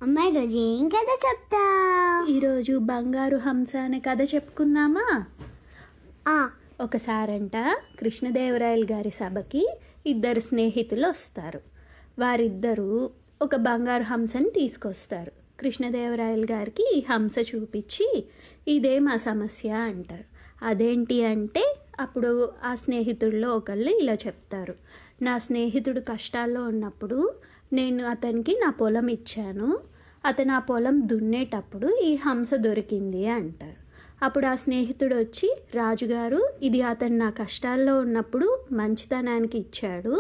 అమ్మాయి రోజు ఏం కథ చెప్తా? ఈరోజు బంగారు హంస అనే కథ చెప్పుకుందామా? ఒకసారంట కృష్ణదేవరాయలు గారి సభకి ఇద్దరు స్నేహితులు వస్తారు. వారిద్దరూ ఒక బంగారు హంసని తీసుకొస్తారు. కృష్ణదేవరాయలు గారికి ఈ హంస చూపించి ఇదే మా సమస్య అంటారు. అదేంటి అంటే అప్పుడు ఆ స్నేహితుల్లో ఒకళ్ళు ఇలా చెప్తారు, నా స్నేహితుడు కష్టాల్లో ఉన్నప్పుడు నేను అతనికి నా పొలం ఇచ్చాను, అతను ఆ పొలం దున్నేటప్పుడు ఈ హంస దొరికింది అంటారు. అప్పుడు ఆ స్నేహితుడు వచ్చి, రాజుగారు ఇది అతను నా కష్టాల్లో ఉన్నప్పుడు మంచితనానికి ఇచ్చాడు,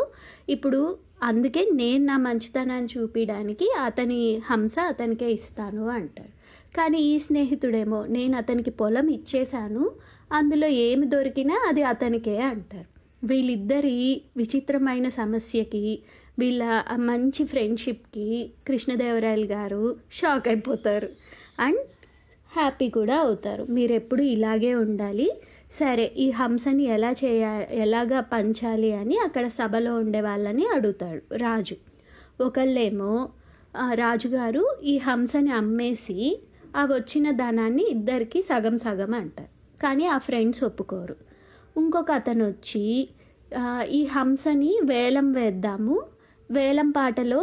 ఇప్పుడు అందుకే నేను నా మంచితనాన్ని చూపించడానికి అతని హంస అతనికే ఇస్తాను అంటారు. కానీ ఈ స్నేహితుడేమో నేను అతనికి పొలం ఇచ్చేశాను, అందులో ఏమి దొరికినా అది అతనికే అంటారు. వీళ్ళిద్దరి విచిత్రమైన సమస్యకి, వీళ్ళ మంచి ఫ్రెండ్షిప్కి కృష్ణదేవరాయలు గారు షాక్ అయిపోతారు అండ్ హ్యాపీ కూడా అవుతారు. మీరు ఎప్పుడు ఇలాగే ఉండాలి, సరే ఈ హంసని ఎలాగా పంచాలి అని అక్కడ సభలో ఉండే వాళ్ళని అడుగుతాడు రాజు. ఒకళ్ళేమో రాజుగారు ఈ హంసని అమ్మేసి ఆ వచ్చిన ధనాన్ని ఇద్దరికి సగం సగం అంటారు. కానీ ఆ ఫ్రెండ్స్ ఒప్పుకోరు. ఇంకొక అతను వచ్చి ఈ హంసని వేలం వేద్దాము, వేలం పాటలో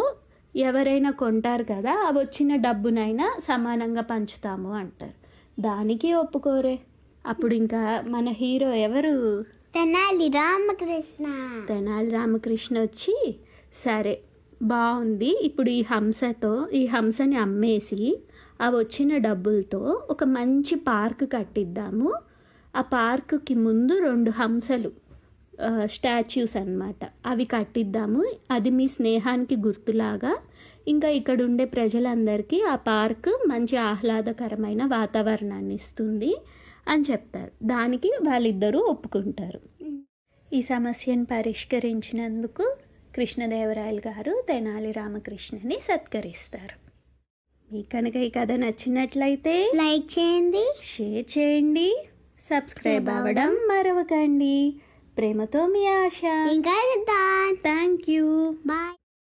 ఎవరైనా కొంటారు కదా, ఆ వచ్చిన డబ్బునైనా సమానంగా పంచుతాము అంటారు. దానికి ఒప్పుకోరే. అప్పుడు ఇంకా మన హీరో ఎవరు, తెనాలి రామకృష్ణ. తెనాలి రామకృష్ణ వచ్చి, సరే బాగుంది, ఇప్పుడు ఈ హంసని అమ్మేసి ఆ వచ్చిన డబ్బులతో ఒక మంచి పార్క్ కట్టిద్దాము, ఆ పార్కుకి ముందు 2 హంసలు స్టాచ్యూస్ అన్నమాట అవి కట్టిద్దాము, అది మీ స్నేహానికి గుర్తులాగా, ఇంకా ఇక్కడ ఉండే ప్రజలందరికీ ఆ పార్క్ మంచి ఆహ్లాదకరమైన వాతావరణాన్ని ఇస్తుంది అని చెప్తారు. దానికి వాళ్ళిద్దరూ ఒప్పుకుంటారు. ఈ సమస్యను పరిష్కరించినందుకు కృష్ణదేవరాయలు గారు తెనాలి రామకృష్ణని సత్కరిస్తారు. మీకు కనుక ఈ కథ నచ్చినట్లయితే లైక్ చేయండి, షేర్ చేయండి, సబ్స్క్రైబ్ అవ్వడం మరవకండి. ప్రేమతో మీ ఆశ. ఇంకా థ్యాంక్ యూ. బాయ్.